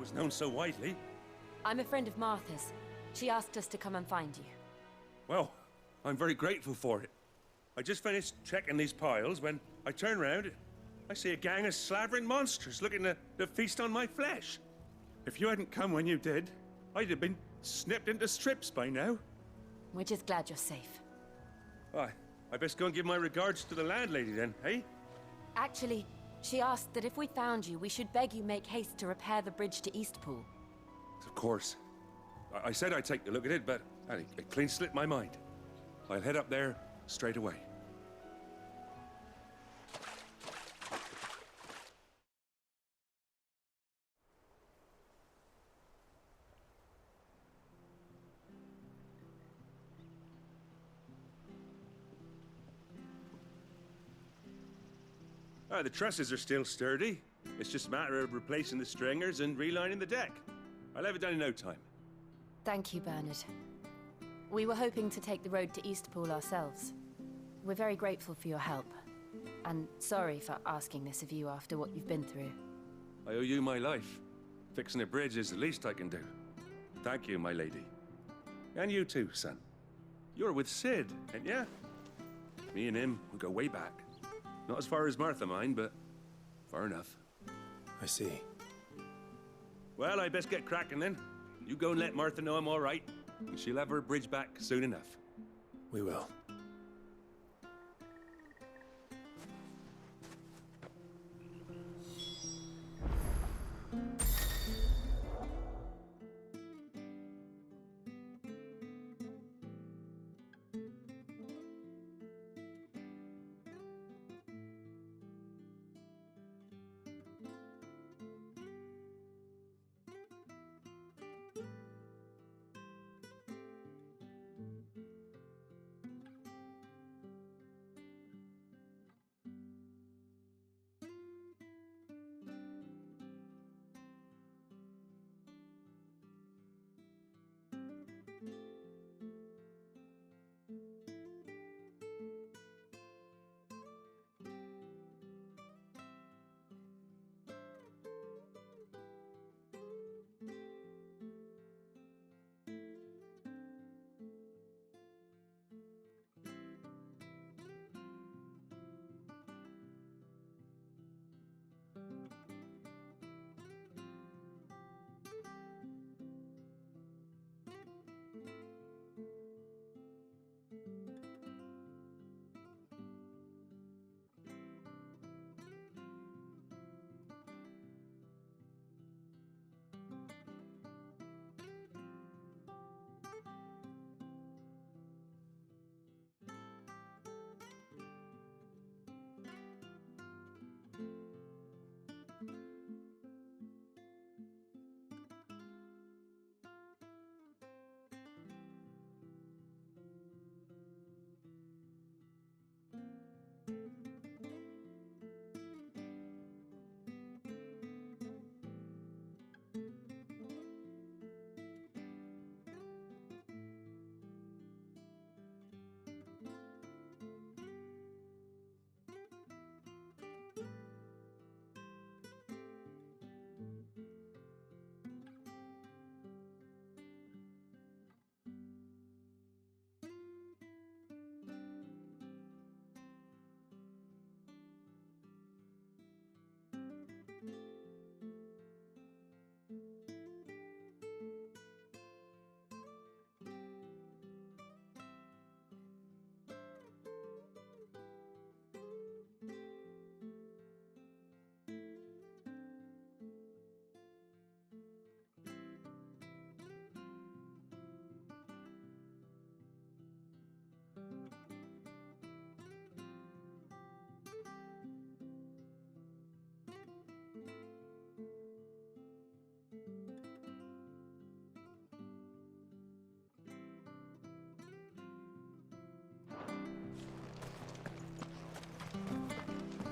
was known so widely. I'm a friend of Martha's. She asked us to come and find you. Well, I'm very grateful for it. I just finished checking these piles when I turn around. I see a gang of slavering monsters looking to feast on my flesh. If you hadn't come when you did, I'd have been snipped into strips by now. We're just glad you're safe. Why, I best go and give my regards to the landlady then, eh? Actually, she asked that if we found you, we should beg you make haste to repair the bridge to Eastpool. Of course. I said I'd take a look at it, but it clean slipped my mind. I'll head up there straight away. The trusses are still sturdy. It's just a matter of replacing the stringers and relining the deck. I'll have it done in no time. Thank you, Bernard. We were hoping to take the road to Eastpool ourselves. We're very grateful for your help. And sorry for asking this of you after what you've been through. I owe you my life. Fixing a bridge is the least I can do. Thank you, my lady. And you too, son. You're with Sid, ain't ya? Me and him, we go way back. Not as far as Martha, mind, but far enough. I see. Well, I best get cracking then. You go and let Martha know I'm all right, and she'll have her bridge back soon enough. We will.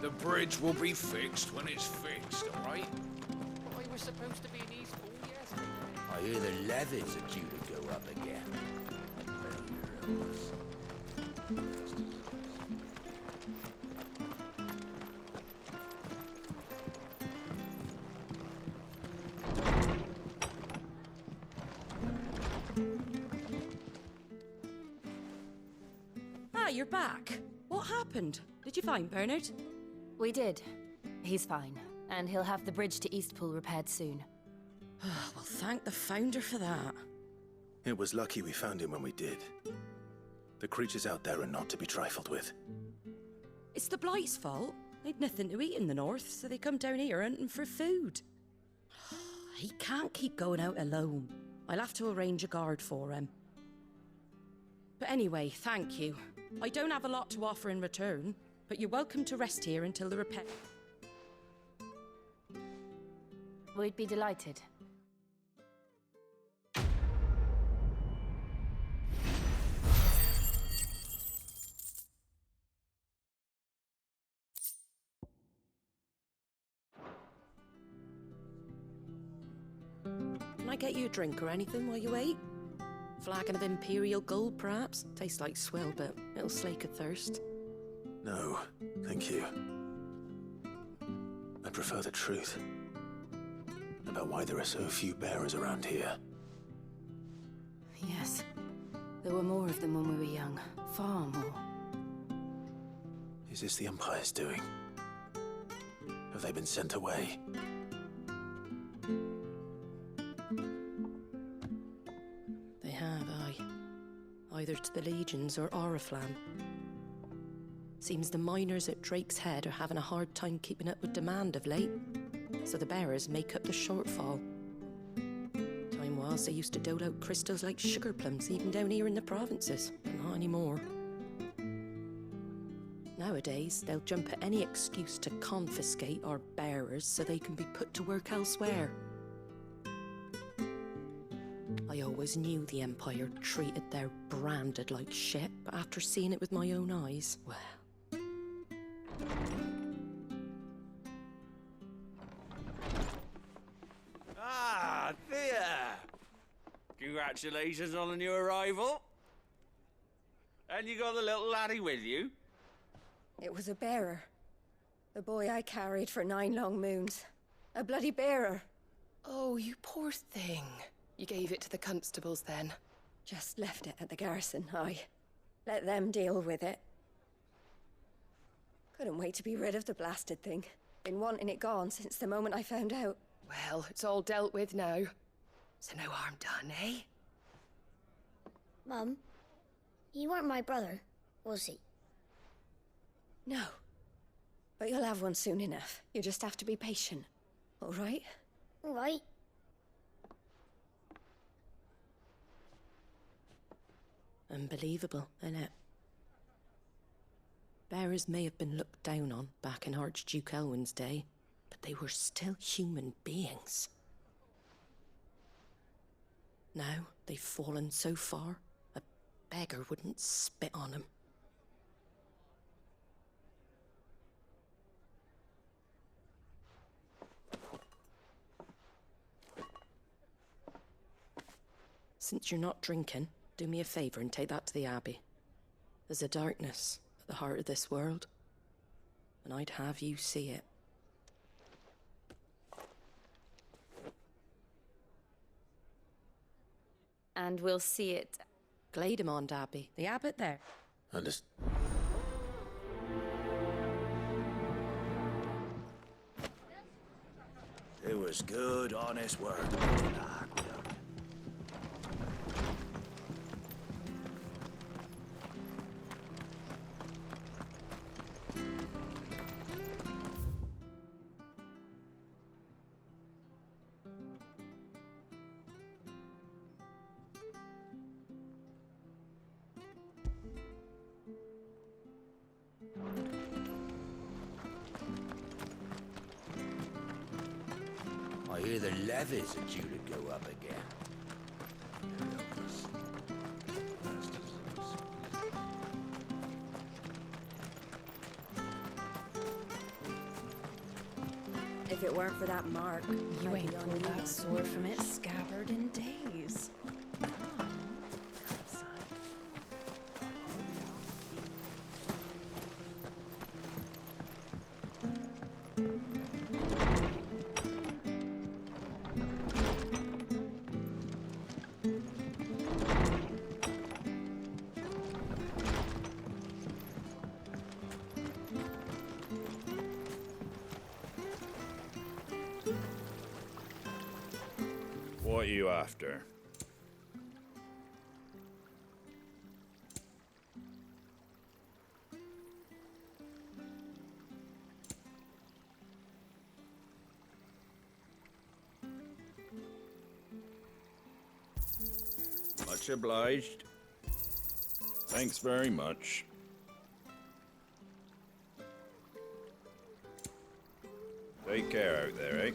The bridge will be fixed when it's fixed, all right? We were supposed to be in Eastpool yesterday. I hear the levies are due to go up again. you're back. What happened? Did you find Bernard? We did. He's fine, and he'll have the bridge to Eastpool repaired soon. Well, thank the Founder for that. It was lucky we found him when we did. The creatures out there are not to be trifled with. It's the Blight's fault. They'd nothing to eat in the north, so they come down here hunting for food. He can't keep going out alone. I'll have to arrange a guard for him. But anyway, thank you. I don't have a lot to offer in return, but you're welcome to rest here until the repair... We'd be delighted. Can I get you a drink or anything while you wait? Flagon of Imperial Gold, perhaps? Tastes like swill, but it'll slake a thirst. No, thank you. I prefer the truth. About why there are so few bearers around here. Yes. There were more of them when we were young. Far more. Is this the Empire's doing? Have they been sent away? They have, aye. Either to the Legions or Oriflamme. Seems the miners at Drake's Head are having a hard time keeping up with demand of late, so the bearers make up the shortfall. Time was they used to dole out crystals like sugar plums even down here in the provinces, but not anymore. Nowadays, they'll jump at any excuse to confiscate our bearers so they can be put to work elsewhere. I always knew the Empire treated their branded like shit, but after seeing it with my own eyes, well... Ah, there! Congratulations on the new arrival. And you got the little laddie with you? It was a bearer. The boy I carried for 9 long moons. A bloody bearer. Oh, you poor thing. You gave it to the constables then? Just left it at the garrison, aye. Let them deal with it. Couldn't wait to be rid of the blasted thing. Been wanting it gone since the moment I found out. Well, it's all dealt with now. So no harm done, eh? Mum, you weren't my brother, was he? No. But you'll have one soon enough. You just have to be patient. All right? All right. Unbelievable, innit? Bearers may have been looked down on back in Archduke Elwin's day, but they were still human beings. Now they've fallen so far, a beggar wouldn't spit on them. Since you're not drinking, do me a favour and take that to the Abbey. There's a darkness at the heart of this world, and I'd have you see it. And we'll see it... Glaidemond Abbey, the abbot there. It was good, honest work. I hear the levies are due to go up again. If it weren't for that mark, You I'd ain't be on pulled that leave. sword from its scabbard in days. What are you after? Much obliged. Thanks very much. Take care out there, eh?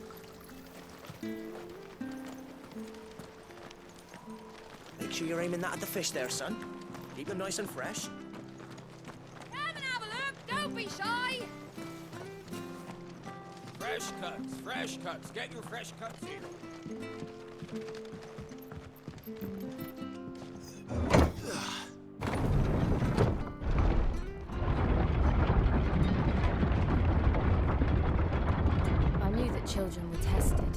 Make sure you're aiming that at the fish there, son. Keep them nice and fresh. Come and have a look! Don't be shy! Fresh cuts, fresh cuts. Get your fresh cuts here. I knew that children were tested,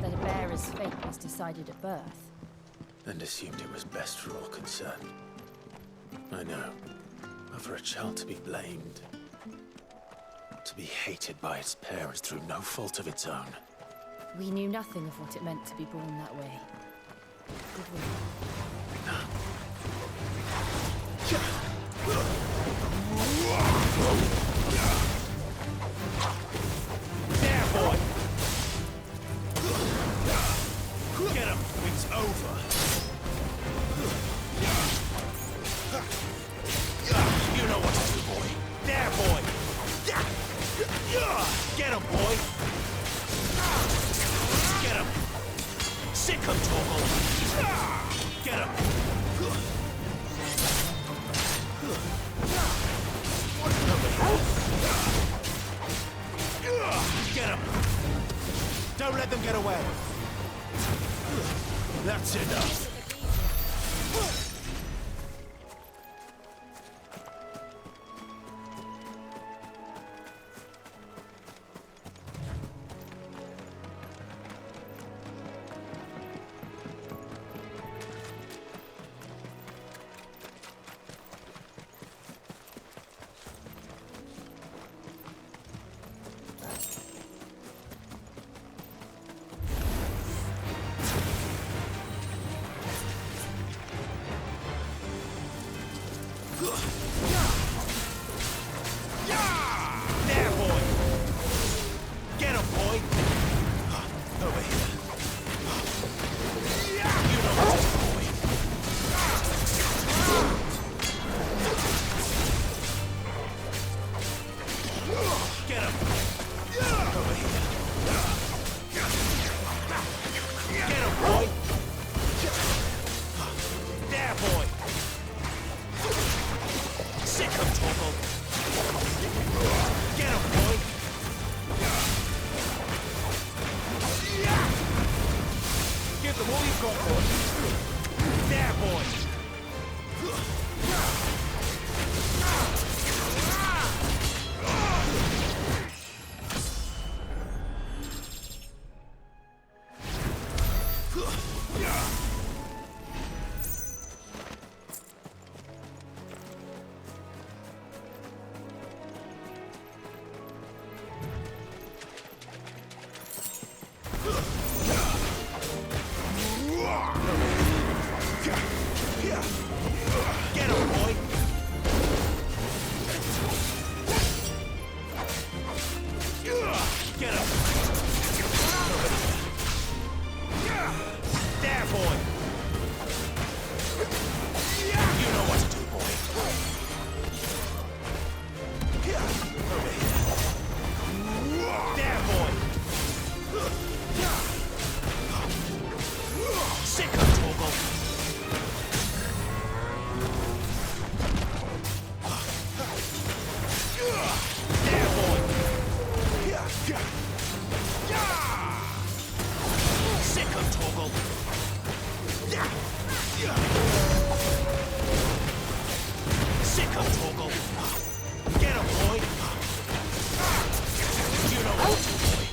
that a bearer's fate was decided at birth. And assumed it was best for all concerned. I know. But for a child to be blamed, to be hated by its parents through no fault of its own. We knew nothing of what it meant to be born that way. Did we? There, boy! Get him! It's over! You know what to do, boy! There, boy! Get him, boy! Get him! Sick him, Torgal! Get him! Get him! Don't let them get away! That's enough! There, boy! Get him, boy! Over here. You know what to do, boy. Get him! Over here. Get him, boy! There, boy! Sick him, Torgal! Get him, boy! Give them all you've got, boy! There, boy! Get him, boy! Get him! There, boy! You know what to do, boy. Over here. There, boy! Sick of Torgal! There, boy! Sick of Torgal! Sick of Torgal! Get him, boy! You know what to do, boy!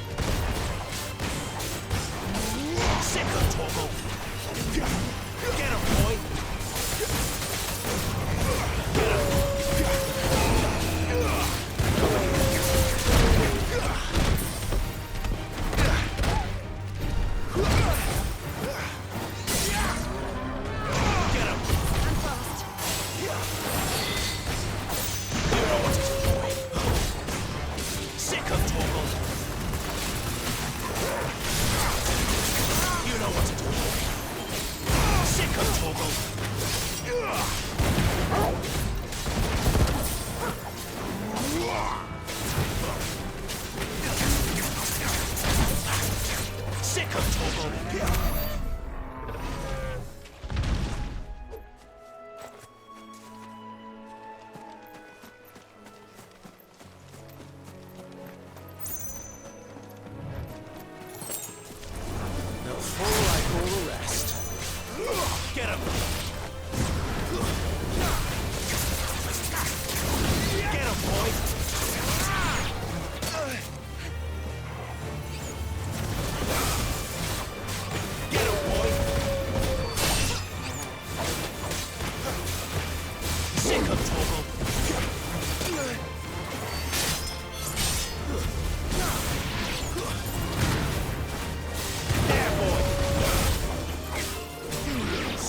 Sick of Torgal! Get him, boy! Get him! Sick of Toggle. They'll fall like all the rest. Get him! Get him, boy! Get him, boy! Sick of Toggle! There, boy!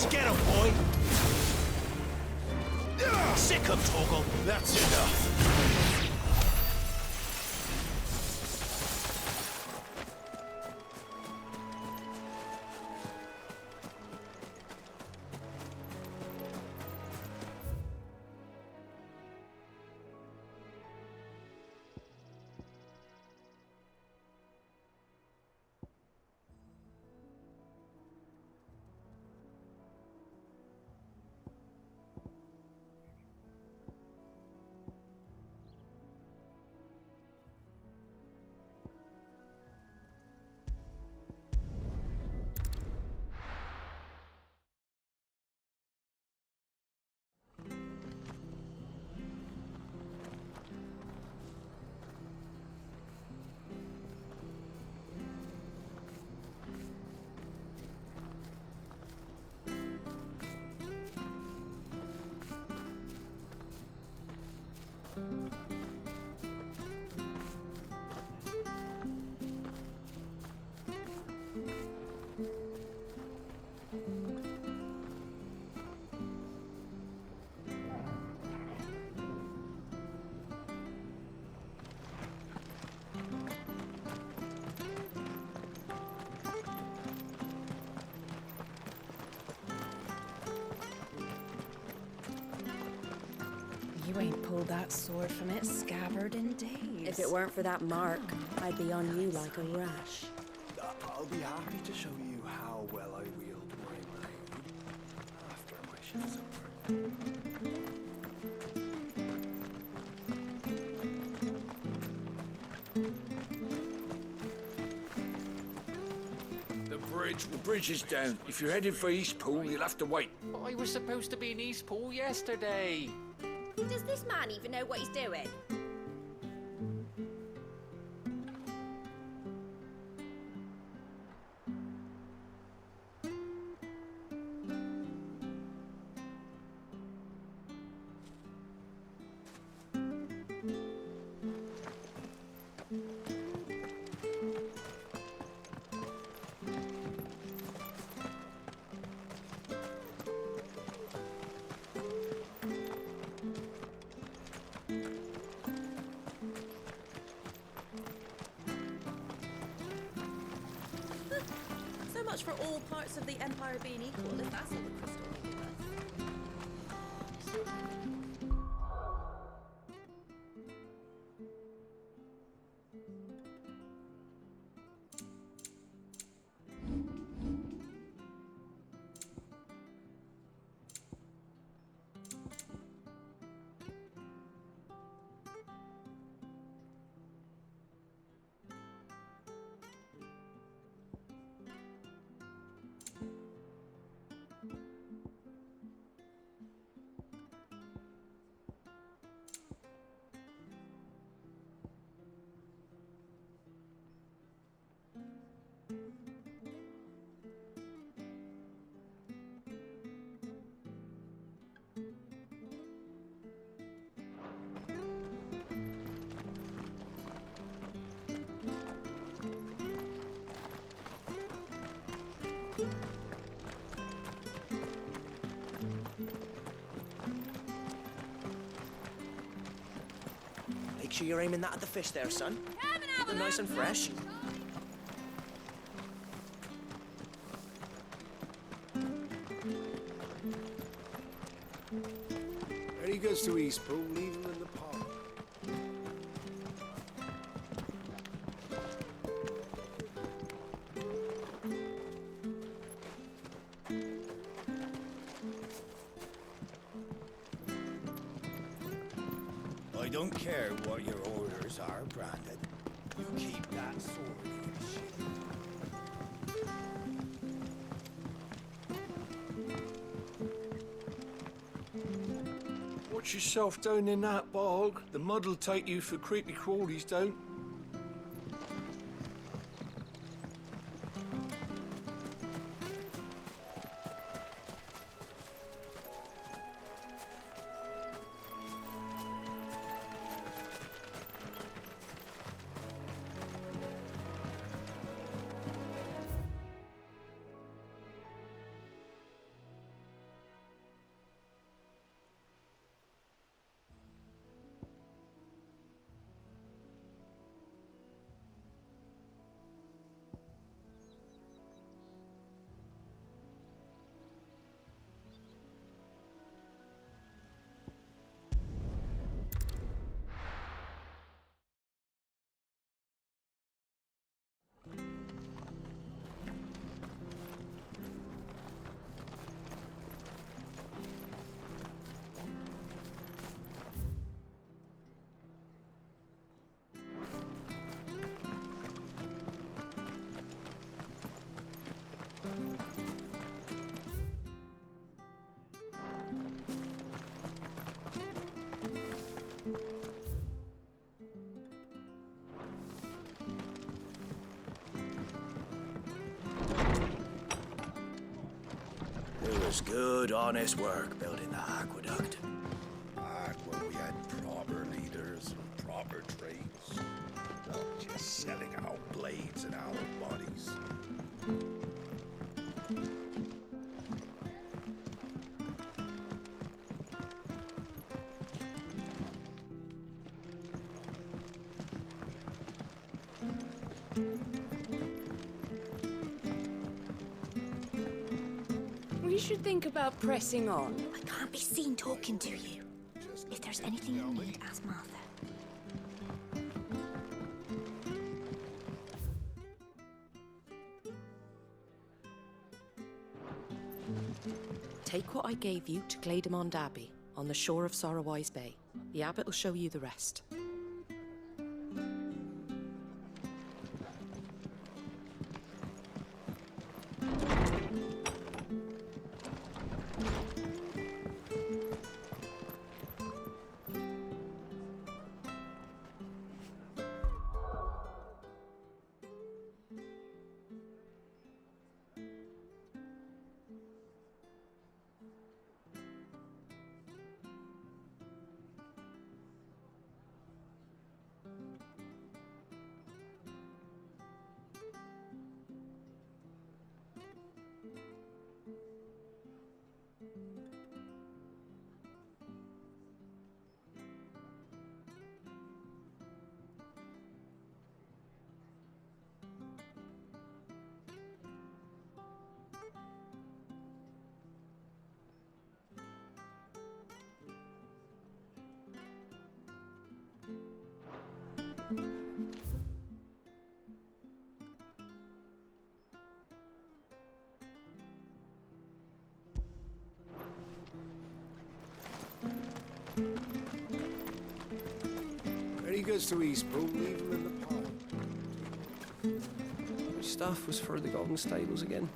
Get him, boy! Sick of Toggle! That's enough! You ain't pulled that sword from its scabbard in days. If it weren't for that mark, I'd be on you like a rash. I'll be happy to show you how well I wield my blade after my shift's over. The bridge is down. If you're heading for Eastpool, you'll have to wait. But I was supposed to be in Eastpool yesterday. Does this man even know what he's doing? So much for all parts of the Empire being equal, if that's all the crystal will give us. Make sure you're aiming that at the fish there, son. Keep them nice and fresh. When he goes to Eastpool, leave him in the park. don't care what your orders are, Brandon. You keep that sword in your sheath. Watch yourself down in that bog. The mud'll take you for creepy crawlies, don't. It was good, honest work building that aqueduct. Back when we had proper leaders and proper trades. Not just selling our blades and our bodies. We should think about pressing on. I can't be seen talking to you. If there's anything you need, ask Martha. Take what I gave you to Glademond Abbey, on the shore of Sorrowwise Bay. The abbot will show you the rest. When he goes to Eastpool, leave him in the pond. Which stuff was for the Golden Stables again?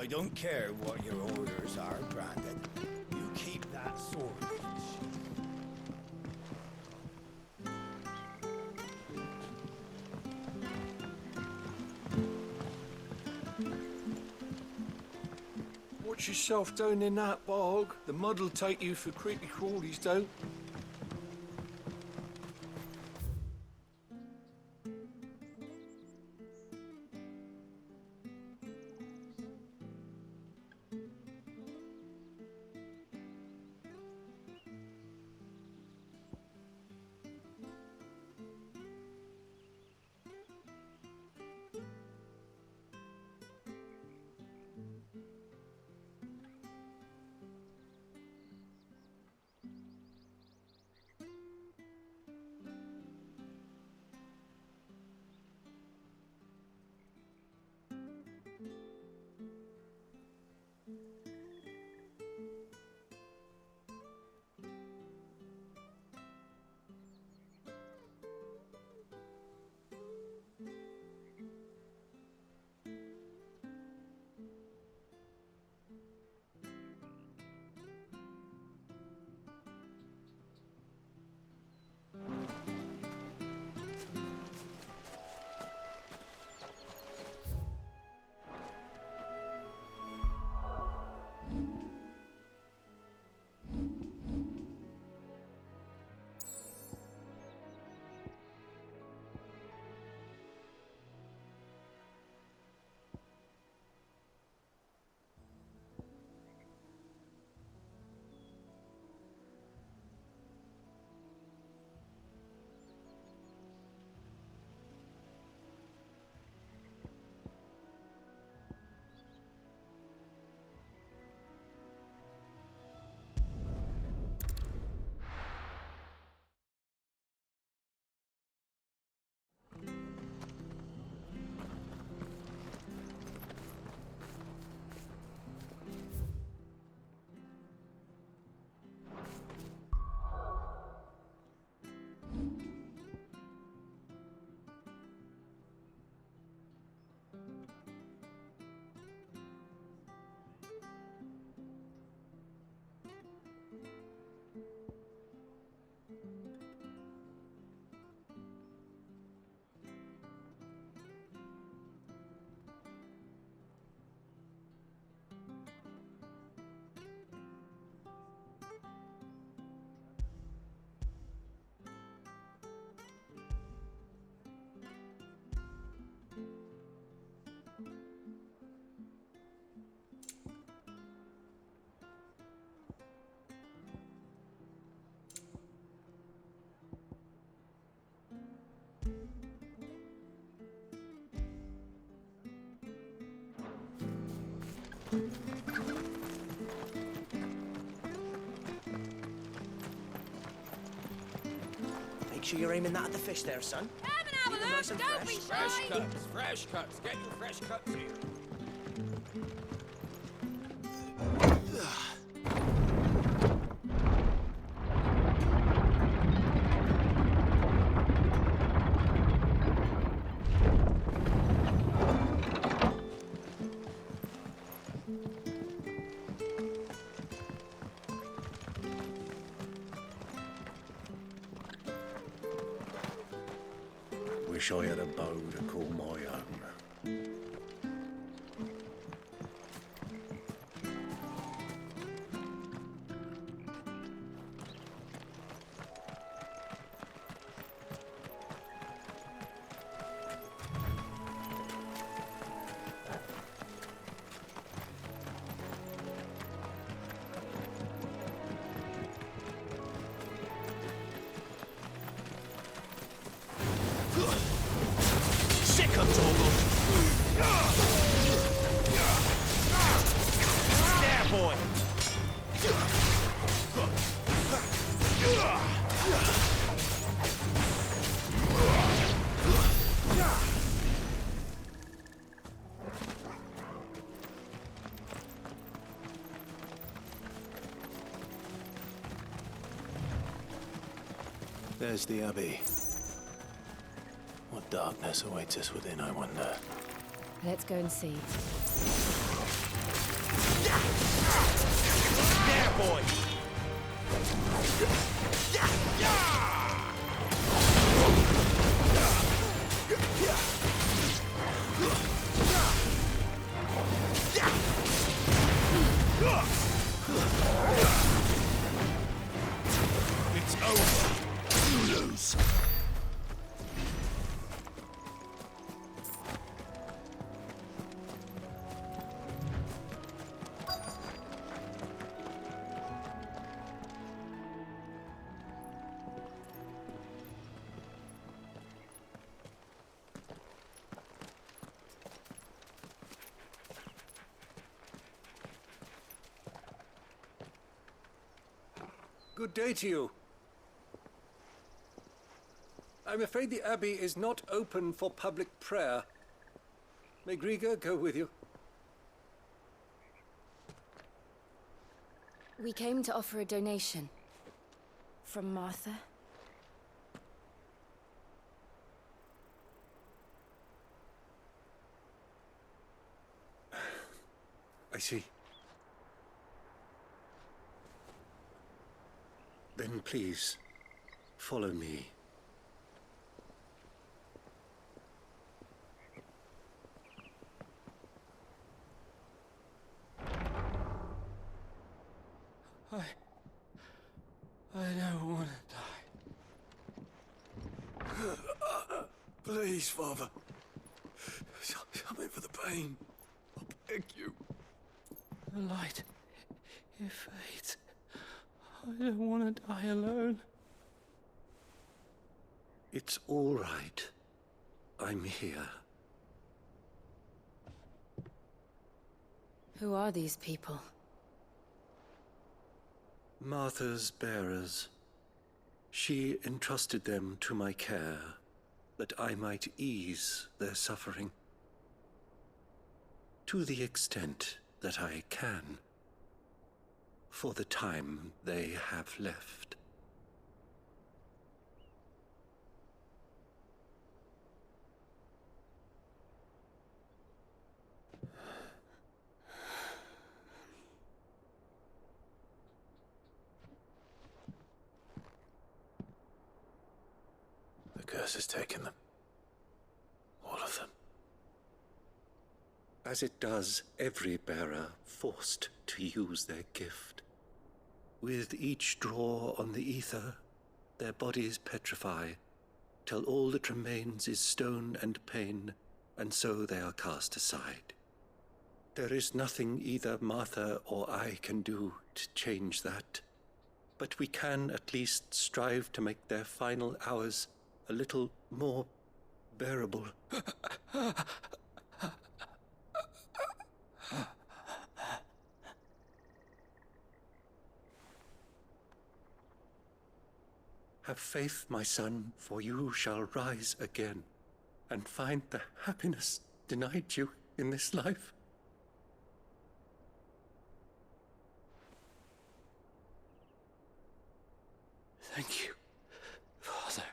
I don't care what your orders are, Brandon. You keep that sword in its sheath. Watch yourself down in that bog. The mud'll take you for creepy crawlies, don't. Make sure you're aiming that at the fish there, son. Come and have a look. Nice and Don't be fresh. shy. Fresh cuts. Get your fresh cuts here. Wish I had a bow to call my own. Sick of Torgal! There, boy! There's the Abbey. What darkness awaits us within, I wonder? Let's go and see. There, boy! It's over. You lose. Good day to you. I'm afraid the Abbey is not open for public prayer. May Griga go with you? We came to offer a donation. From Martha. I see. Then please, follow me. I don't want to die. Please, Father. Something for the pain. I beg you. The light, it fades. I don't want to die alone. It's all right. I'm here. Who are these people? Martha's bearers. She entrusted them to my care, that I might ease their suffering. To the extent that I can. For the time they have left. The curse has taken them. All of them. As it does every bearer forced to use their gift. With each draw on the ether, their bodies petrify, till all that remains is stone and pain, and so they are cast aside. There is nothing either Martha or I can do to change that, but we can at least strive to make their final hours a little more bearable. Have faith, my son, for you shall rise again and find the happiness denied you in this life. Thank you, Father.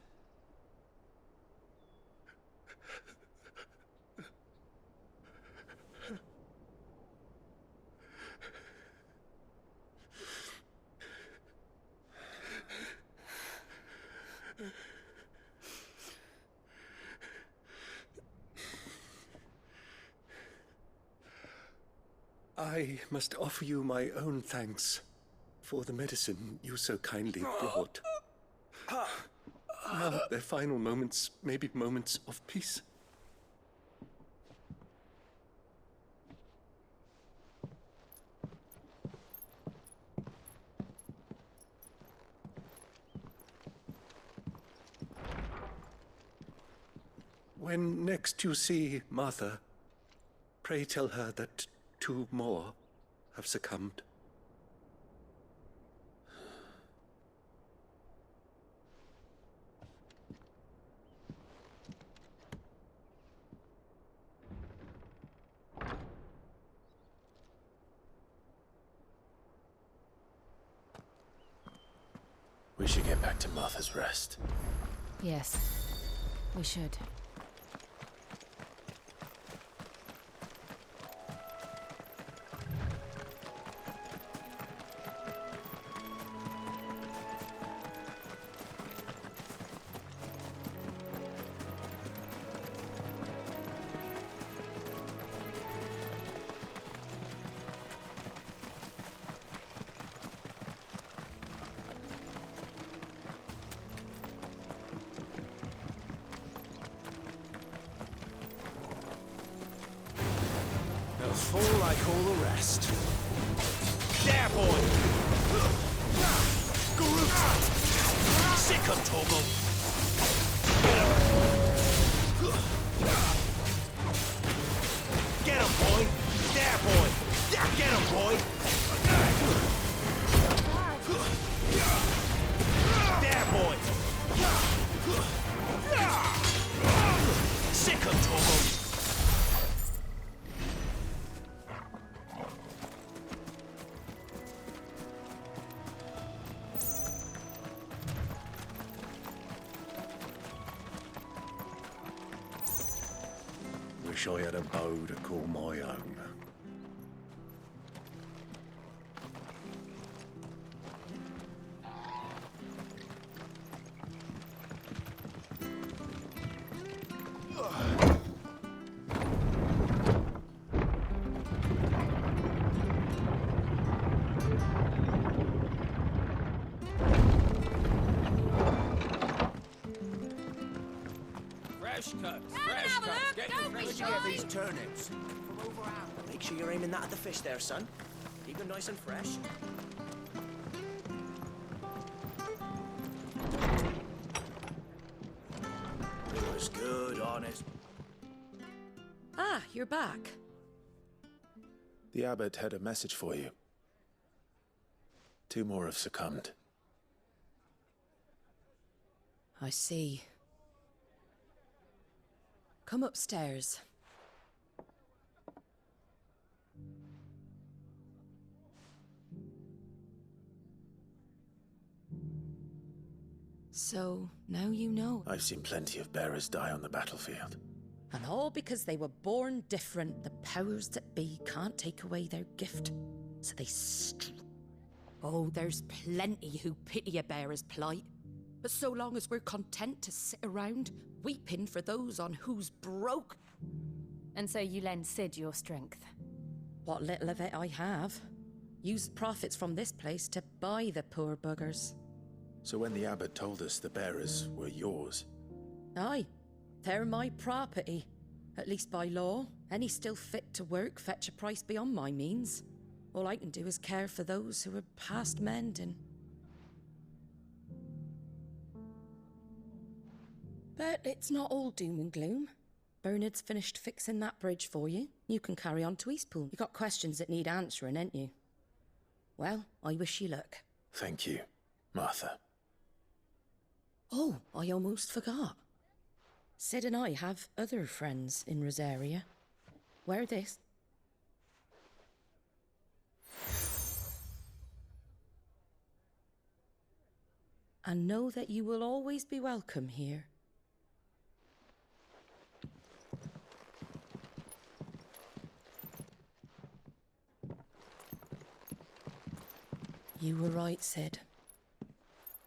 I must offer you my own thanks for the medicine you so kindly brought. Now their final moments may be moments of peace. When next you see Martha, pray tell her that 2 more have succumbed. We should get back to Martha's Rest. Yes, we should. I call the rest. There, boy! Garuta! Sick of Torgal! Get him, boy! There, boy! Get him, boy! There, boy! Sick of Torgal! Wish I had a bow to call my own. Fresh cuts, Come and fresh have a cuts. look, Get don't your be fresh Where'd you get shy. these turnips? From over out. Make sure you're aiming that at the fish there, son. Keep them nice and fresh. It was good, honest. Ah, you're back. The abbot had a message for you. 2 more have succumbed. I see. Come upstairs. So, now you know. I've seen plenty of bearers die on the battlefield. And all because they were born different. The powers that be can't take away their gift. So they Oh, there's plenty who pity a bearer's plight. But so long as we're content to sit around, weeping for those on whose broke... And so you lend Sid your strength? What little of it I have. Use the profits from this place to buy the poor buggers. So when the abbot told us the bearers were yours... Aye, they're my property. At least by law. Any still fit to work fetch a price beyond my means. All I can do is care for those who are past mending. But it's not all doom and gloom. Bernard's finished fixing that bridge for you. You can carry on to Eastpool. You got questions that need answering, ain't you? Well, I wish you luck. Thank you, Martha. Oh, I almost forgot. Sid and I have other friends in Rosaria. Wear this. And know that you will always be welcome here. You were right, Sid.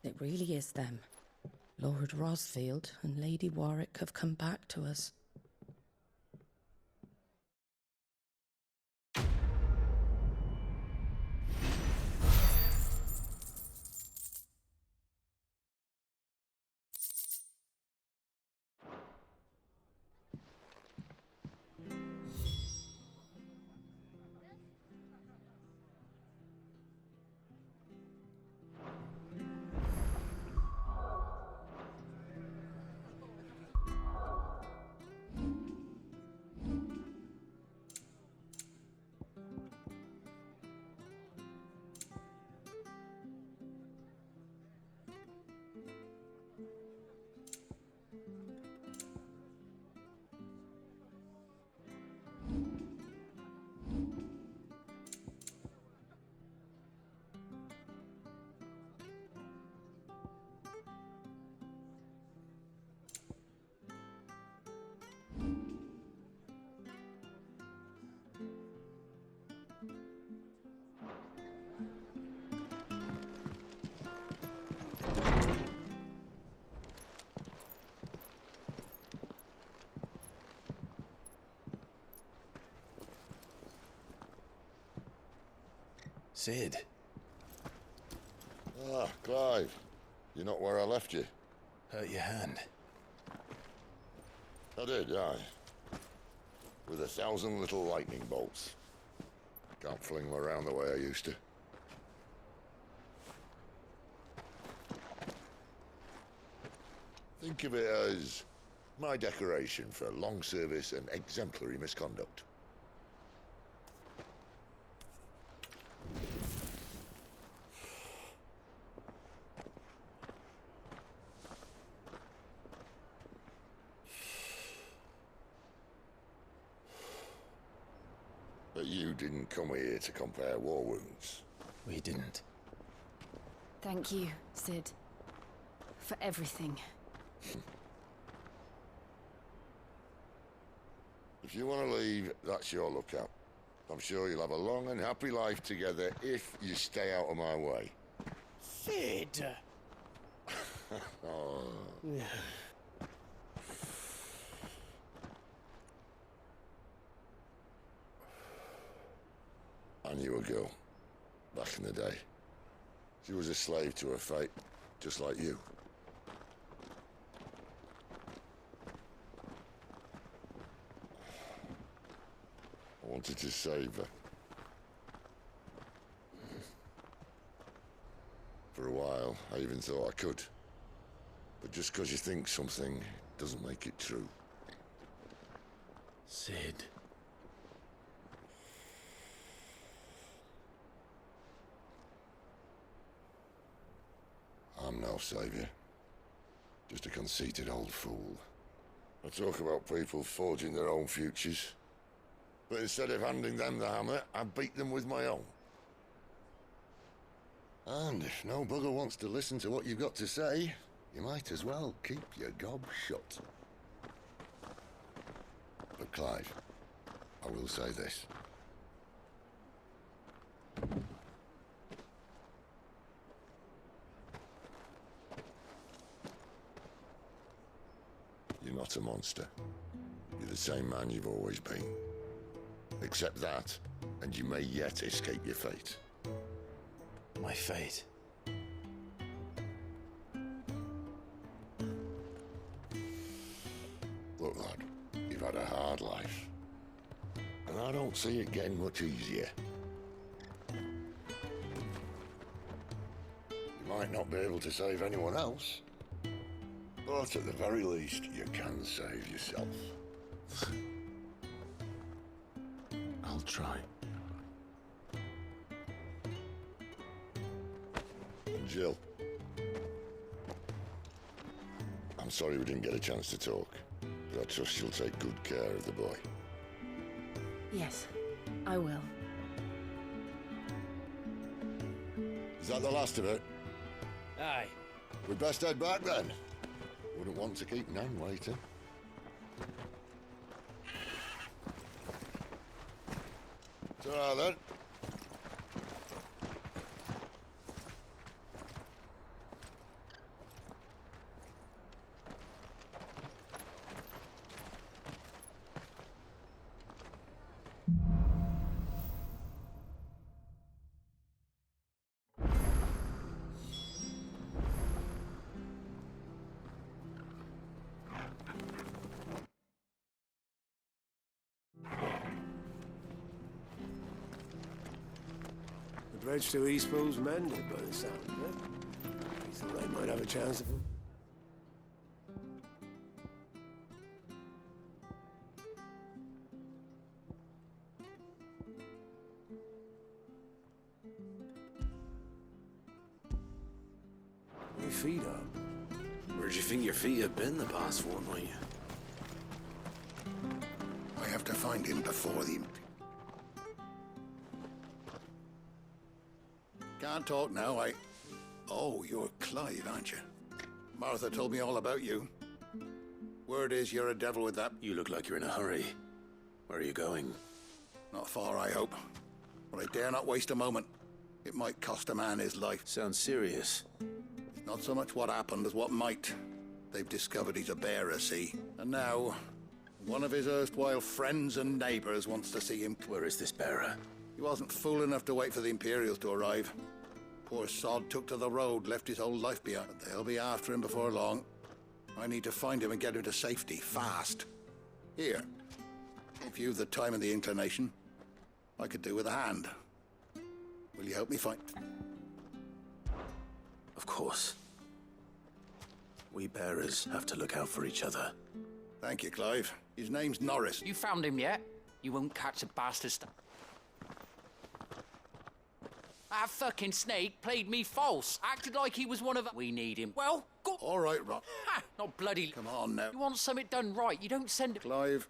It really is them. Lord Rosfield and Lady Warwick have come back to us. Sid. Ah, Clive. You're not where I left you. Hurt your hand. I did, aye. With 1,000 little lightning bolts. Can't fling them around the way I used to. Think of it as my decoration for long service and exemplary misconduct. But you didn't come here to compare war wounds. We didn't. Thank you, Sid. For everything. If you want to leave, that's your lookout. I'm sure you'll have a long and happy life together if you stay out of my way. Sid! Oh. I knew a girl, back in the day. She was a slave to her fate, just like you. I wanted to save her. For a while, I even thought I could. But just because you think something doesn't make it true. Sid. I'm no savior. Just a conceited old fool. I talk about people forging their own futures. But instead of handing them the hammer, I beat them with my own. And if no bugger wants to listen to what you've got to say, you might as well keep your gob shut. But Clive, I will say this. You're not a monster. You're the same man you've always been. Accept that, and you may yet escape your fate. My fate? Look, lad, you've had a hard life. And I don't see it getting much easier. You might not be able to save anyone else, but at the very least, you can save yourself. I'll try. Jill. I'm sorry we didn't get a chance to talk, but I trust you'll take good care of the boy. Yes, I will. Is that the last of it? Aye. We'd best head back then. Wouldn't want to keep Nan waiting. Ta-ra then. The bridge to Eastpool's mended by the sound of it. He thought I might have a chance of him. My feet up. Where'd you think your feet have been the past fortnight? I have to find him before the... Can't talk now, Oh, you're Clive, aren't you? Martha told me all about you. Word is you're a devil with that... You look like you're in a hurry. Where are you going? Not far, I hope. But I dare not waste a moment. It might cost a man his life. Sounds serious. It's not so much what happened as what might. They've discovered he's a bearer, see? And now, one of his erstwhile friends and neighbors wants to see him. Where is this bearer? He wasn't fool enough to wait for the Imperials to arrive. Poor sod took to the road, left his whole life behind. But they'll be after him before long. I need to find him and get him to safety, fast. Here, if you've the time and the inclination, I could do with a hand. Will you help me find... Of course. We bearers have to look out for each other. Thank you, Clive. His name's Norris. You found him yet? You won't catch a bastard That fucking snake played me false. Acted like he was one of... We need him. Well, go... All right, Rob. Ha! Not bloody... Come on, now. You want something done right, you don't send... Clive,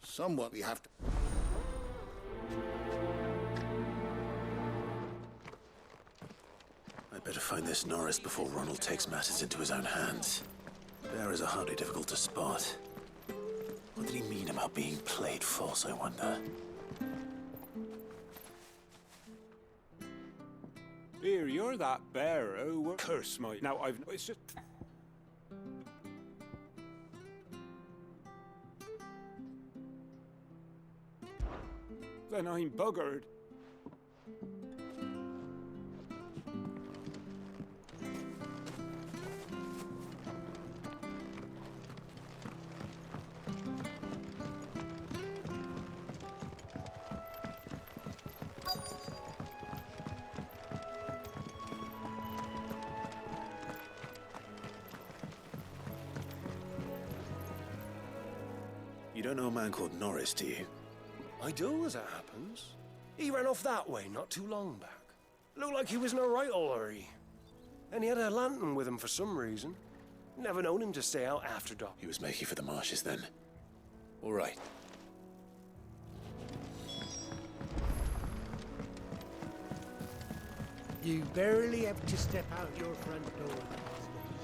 somewhat we have to... I'd better find this Norris before Ronald takes matters into his own hands. Bearers are hardly difficult to spot. What did he mean about being played false, I wonder? Here, you're that bearer who... Curse my... Now, it's just... Then I'm buggered. You don't know a man called Norris, do you? I do, as it happens. He ran off that way not too long back. Looked like he was in a right old hurry. And he had a lantern with him for some reason. Never known him to stay out after dark. He was making for the marshes then. All right. You barely have to step out your front door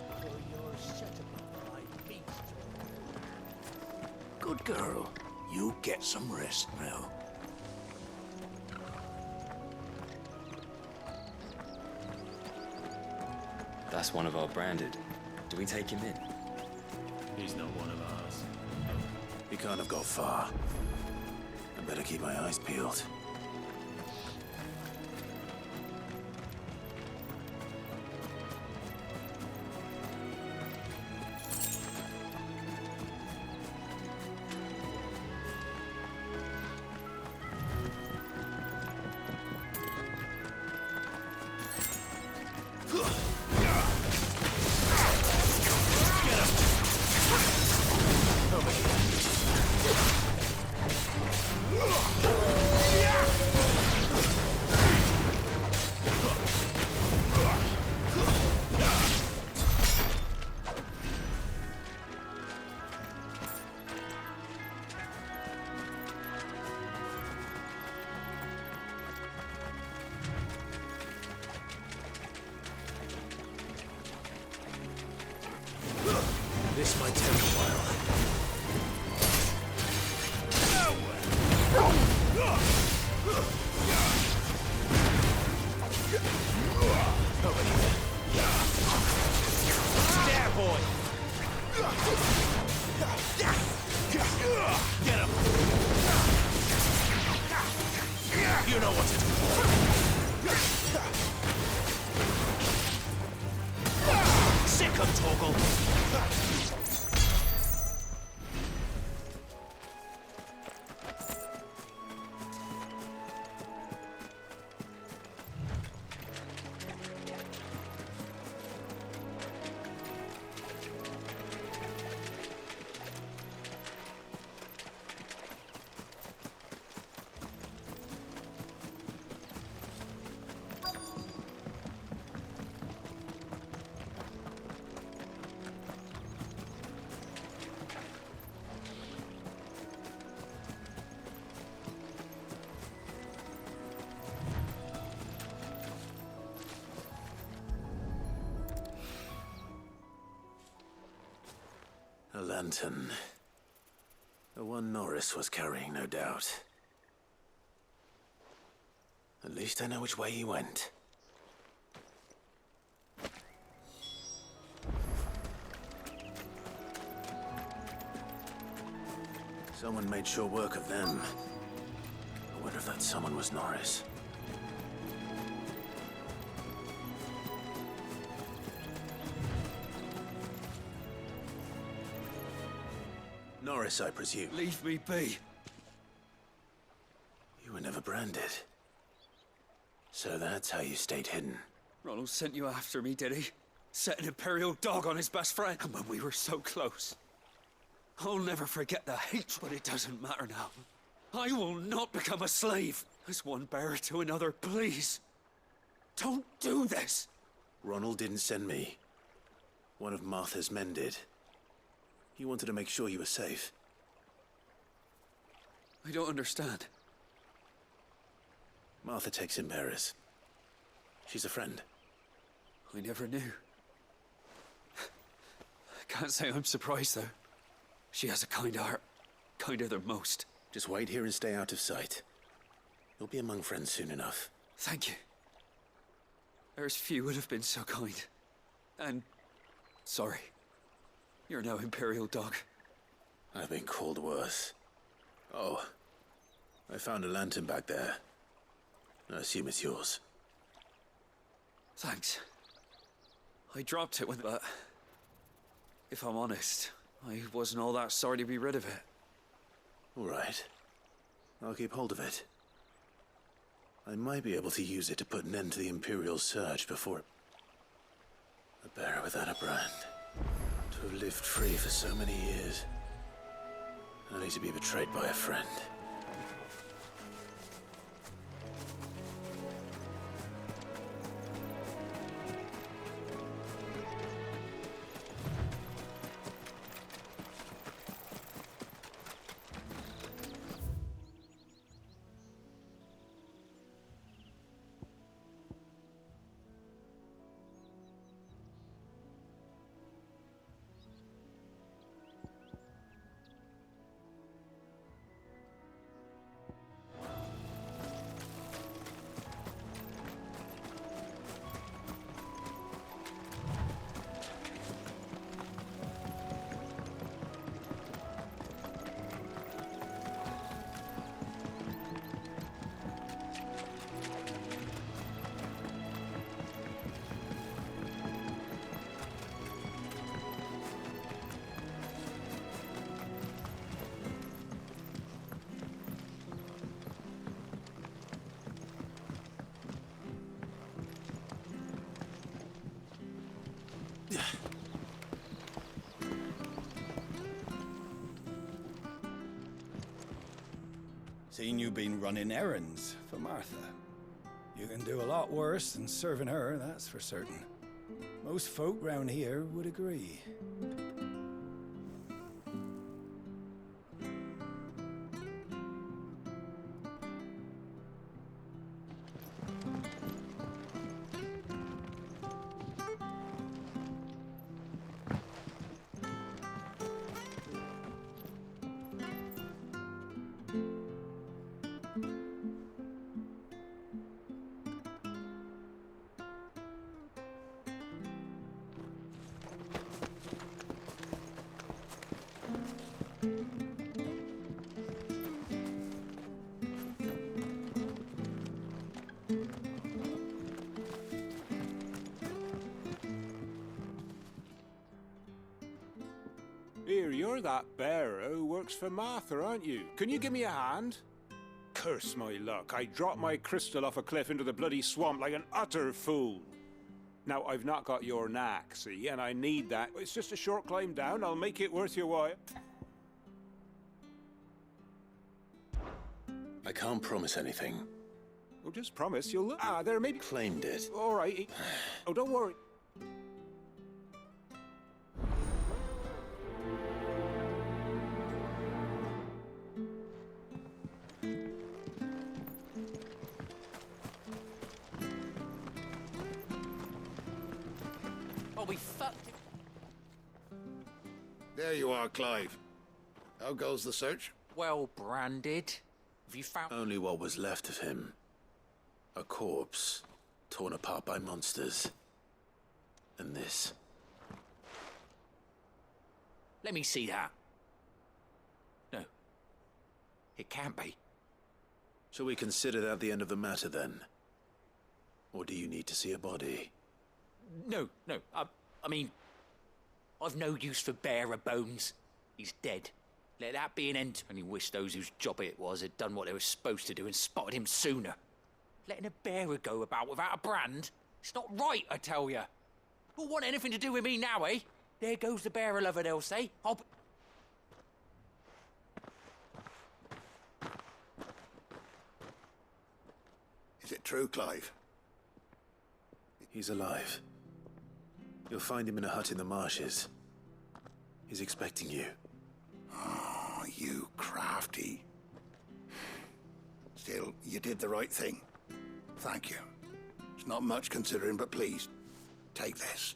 before you're set upon by beasts. Good girl. You get some rest now. That's one of our branded. Do we take him in? He's not one of ours. He can't have got far. I better keep my eyes peeled. This might take a while. There, boy! Get him! You know what to do. Sick of Torgal! A lantern. The one Norris was carrying, no doubt. At least I know which way he went. Someone made sure work of them. I wonder if that someone was Norris. Norris, I presume. Leave me be. You were never branded. So that's how you stayed hidden. Ronald sent you after me, did he? Set an Imperial dog on his best friend. And when we were so close. I'll never forget the hate, but it doesn't matter now. I will not become a slave. As one bearer to another, please. Don't do this. Ronald didn't send me. One of Martha's men did. He wanted to make sure you were safe. I don't understand. Martha takes in bearers. She's a friend. I never knew. I can't say I'm surprised, though. She has a kind heart. Kinder than most. Just wait here and stay out of sight. You'll be among friends soon enough. Thank you. There's few would have been so kind. And... sorry. You're no Imperial dog. I've been called worse. Oh. I found a lantern back there. I assume it's yours. Thanks. I dropped it with that. If I'm honest, I wasn't all that sorry to be rid of it. All right. I'll keep hold of it. I might be able to use it to put an end to the Imperial surge before... A bearer without a brand. To have lived free for so many years. Only to be betrayed by a friend. Seen you been running errands for Martha. You can do a lot worse than serving her, that's for certain. Most folk round here would agree. Here, you're that bearer who works for Martha, aren't you? Can you give me a hand? Curse my luck. I dropped my crystal off a cliff into the bloody swamp like an utter fool. Now, I've not got your knack, see, and I need that. It's just a short climb down. I'll make it worth your while. I can't promise anything. Well, just promise you'll... Ah, there maybe... Claimed it. All right. Oh, don't worry. Oh, we fucked it. There you are, Clive. How goes the search? Well branded. Have you found... Only what was left of him. A corpse, torn apart by monsters. And this. Let me see that. No. It can't be. Shall we consider that the end of the matter, then? Or do you need to see a body? No. I mean... I've no use for bearer bones. He's dead. Let that be an end. Only wish those whose job it was had done what they were supposed to do and spotted him sooner. Letting a bearer go about without a brand? It's not right, I tell you. Who'll want anything to do with me now, eh? There goes the bearer lover, they'll say. Is it true, Clive? He's alive. You'll find him in a hut in the marshes. He's expecting you. Oh, you crafty. Still, you did the right thing. Thank you. It's not much considering, but please, take this.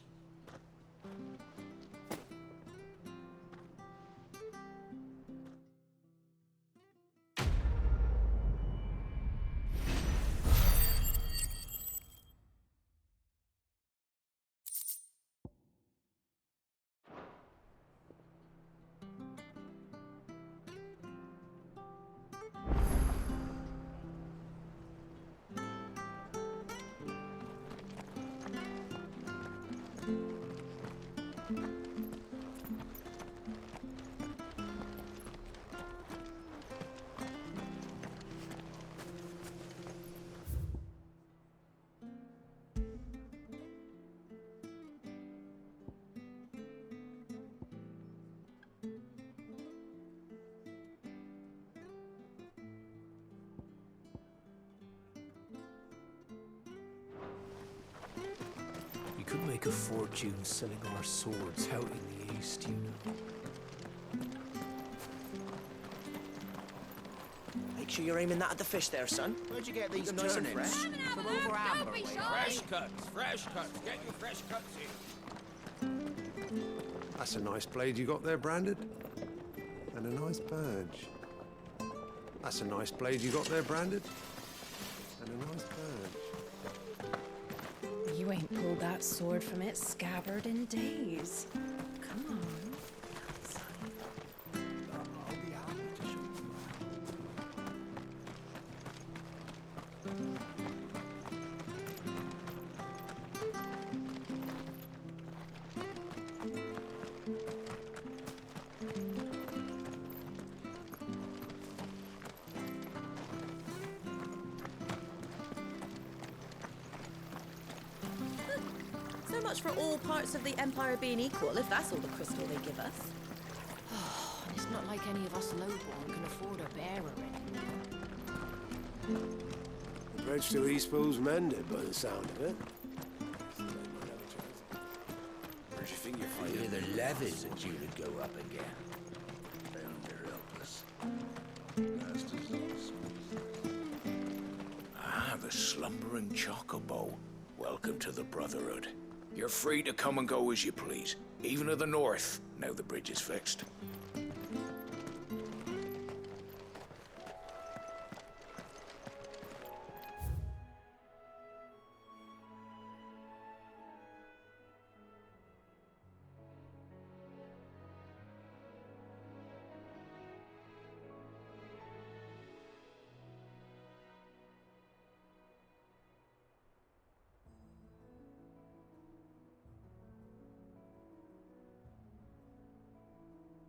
You could make a fortune selling our swords out in the east, you know. Make sure you're aiming that at the fish there, son. Where'd you get these Nice and turnips? fresh. From over Amber way. Fresh cuts. Get your fresh cuts here. That's a nice blade you got there, Branded. And a nice badge. That's a nice blade you got there, Branded. And a nice badge. You ain't pulled that sword from its scabbard in days. Come on. So much for all parts of the Empire being equal, if that's all the crystal they give us. And it's not like any of us lowborn can afford a bearer anymore. The bridge to Eastpool's mended by the sound of it. Where'd you think you're fighting? Either the levies are due to go up again. They're helpless. The slumbering chocobo. Welcome to the Brotherhood. You're free to come and go as you please, even to the north, now the bridge is fixed.